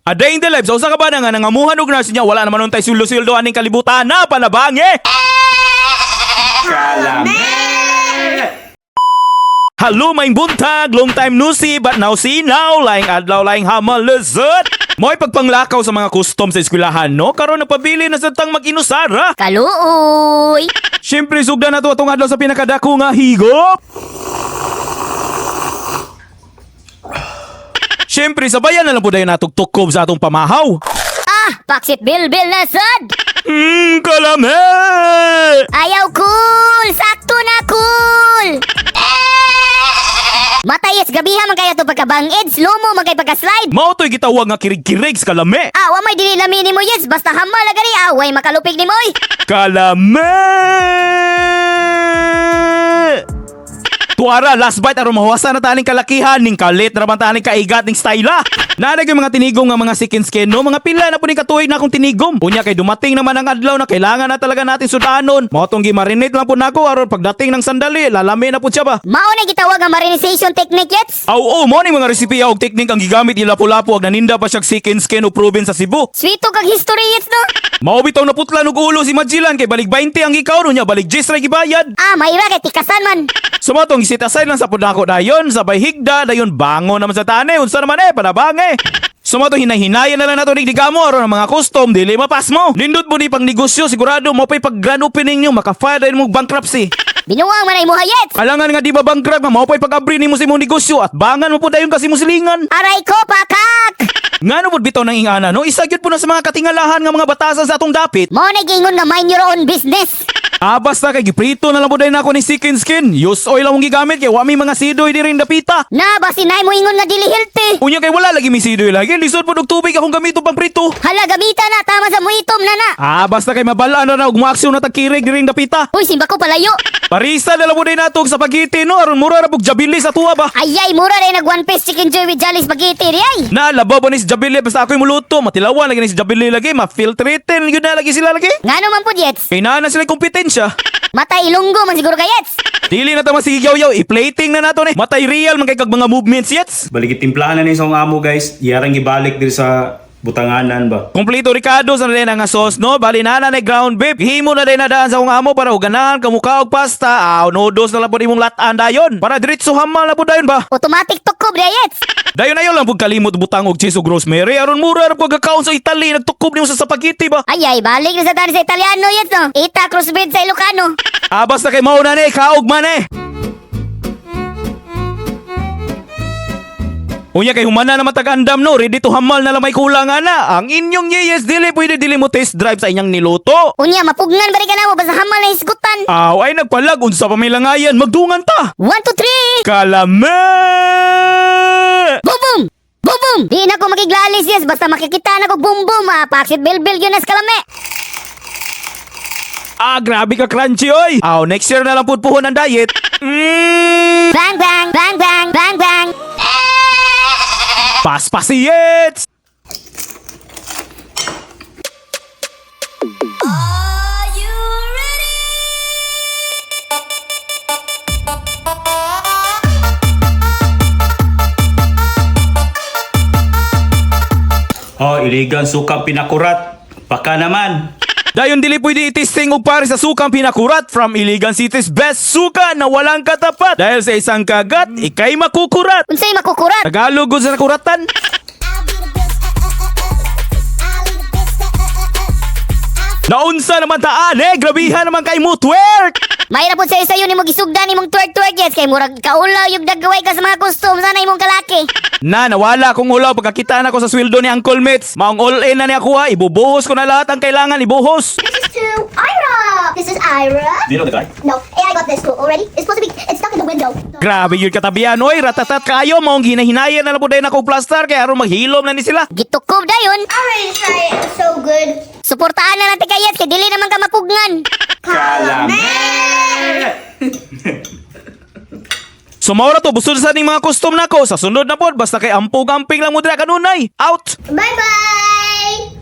A day in the life, sa usa ka ba na nga nangamuhan og nurse niya, wala naman untay suldo-suldo aning kalibutan na panabangi. Hello, maing buntag, long time no see, but now see now, laing adlaw, laing hamal, lezot. Mo'y pagpanglakaw sa mga custom sa eskwelahan, no? Karon napabili na sa tang mag-inusara. Kaluoy! Siyempre, sugda na to atong adlaw sa pinakadako nga higop. Siyempre, sabayan na lang po dayon natugtukob sa atong pamahaw. Ah! Paksit bilbil na sad! Kalame! Ayaw cool! Sakto na cool! Matayes gabiha man kaya to pagkabangid, slow mo man kay pagka-slide. Mao to'y gitawag nga kirig-kirig sa kalame. Wa may dili lamin mo yes, basta hamal na gani, away makalupig ni moy. Kalame! Tuara, last bite aron mahuwasan na taning kalakihan ning kalit na naman taning kaigat ning styla. Naanay yung mga tinigom nga mga skin no, mga pila na po ni katuig na akong tinigom. Punya kay dumating naman ang adlaw na kailangan na talaga natin sudanon. Mao tong gimarinate lang po nako aron pagdating ng sandali, lalami na po siya ba. Mao na gitawag nga marinization technique yets. Mo ning mga resipe og teknik ang gigamit ilapu-lapu ag naninda pa siya skin o proven sa Cebu. Sweeto kag history yets no. Mao bitaw na putla og ulo si Magellan kay balik 20 ang ikaw nya balik 10 ra gibayad. Mayra kay tikasan man. Sumatong isit aside lang sa pudako dayon, sabay higda dayon bango naman sa tane, unsa naman panabangi. Sumatong hinay-hinayan na lang nato ning digamo aron ang mga custom dili mapas mo. Nindot mo ni pang negosyo sigurado mo pay pag grand opening niyo makafile mo bankruptcy. Binuwang man ay mo hayet. Alangan nga di ba bankrupt nga mao pay pag-abri nimo sa imong negosyo at bangan mo po dayon kasi mo silingan. Aray ko pakak. Ngano pud bitaw nang ingana no, isa gyud po na sa mga katingalahan nga mga batasan sa atong dapit. Mao na gingon nga mind your own business. Basta kay giprito na lang po dayon ako ni skin. Use oil lang mong gigamit kay wami mga sidoy di rin dapita. Na basinay mo ingon nga dili healthy. Unya kay wala lagi mi sidoy lagi, lisod po og tubig akong gamito pang prito. Hala gamita na tama sa muitom na na. Basta kay mabalaan na og maaksyon na tagkirig di rin dapita. Uy simba ko palayo. Parisa na lang po dayon natog sa spaghetti no, aron mura ra pug jabili sa tuwa ba. Ayay mura rin nag one piece chicken joy with jolly spaghetti riyay. Na labaw pa ni si jabili basta ako'y muluto, matilawan lagi ni si jabili lagi, ma-filtrate yun na lagi sila lagi. Ngano man po yets. Kay na sila kompetensya. Matay ilunggo man siguro kayets. Dili na ta masigiyaw-yaw, i-plating na nato ni. Matay real man kay kag mga movements yets. Balik itimplahan na ni sa amo guys. Yarang gibalik diri sa butanganan ba. Kompleto Ricardo sa nila nga sauce no, bali na ground beef. Himo na din na daan sa kong amo para uganahan kamukha og pasta. Noodles na lang po imong latan dayon. Para diretso hamal na po dayon ba. Automatic tukob riyets. Dayon ayo lang pud kalimot butang og cheese ug rosemary aron mura ra pud gakaon sa Italy nagtukob nimo sa spaghetti ba. Ayay balik na sa tani sa Italiano yets no. Ita crossbreed sa Ilocano. Basta kay mao na ni kaog man Unya kay humana na matag-andam no, ready to hamal na lang may kulangan na. Ang inyong yes dili pwede dili mo test drive sa inyong niluto. Unya mapugnan bari ka na mo basta hamal na hisgutan. Ay nagpalag unsa pa may langayan, magdungan ta. 1, 2, 3. Kalame! Boom boom. Boom boom. Di na ko makiglalis yes basta makikita na ko boom boom. Paksit bilbil yun as kalame. Grabe ka crunchy oy. Next year na lang pud puhon ang diet. Bang bang bang bang bang bang. Paspasiyets! Are you ready? Iligan sukang pinakurat. Baka naman. Dayon dili pwede itisting og pare sa sukang pinakurat from Iligan City's best suka na walang katapat. Dahil sa isang kagat, ikay makukurat. Unsay makukurat? Tagalog gud sa kuratan. Naunsa naman taan grabihan naman kay mo twerk. Mayra po sayo ni mo gisugdan ni mong twerk yes kay murag kaulaw yung daggaway ka sa mga custom sana imong kalaki. Nawala akong ulaw pagkakita na ko sa sweldo ni Uncle Mitz. Maong all-in na niya kuha, ibubuhos ko na lahat ang kailangan ibuhos. This is to Ira. This is Ira. Do you know the guy? No, I got this too already. It's supposed to be. It's stuck in the window. Grabe yun katabihan, oy, ratatat kayo, maong hinahinayan na lang po na ako plaster kaya aron maghilom na ni sila. Gitukob dayon. I already tried it. It's so good. Suportahan na natin kayet kay dili naman ka mapugnan. So maura to, busod sa ning mga custom nako. Sa sunod na pod, basta kay ampog-amping lang mo dira kanunay. Out! Bye bye.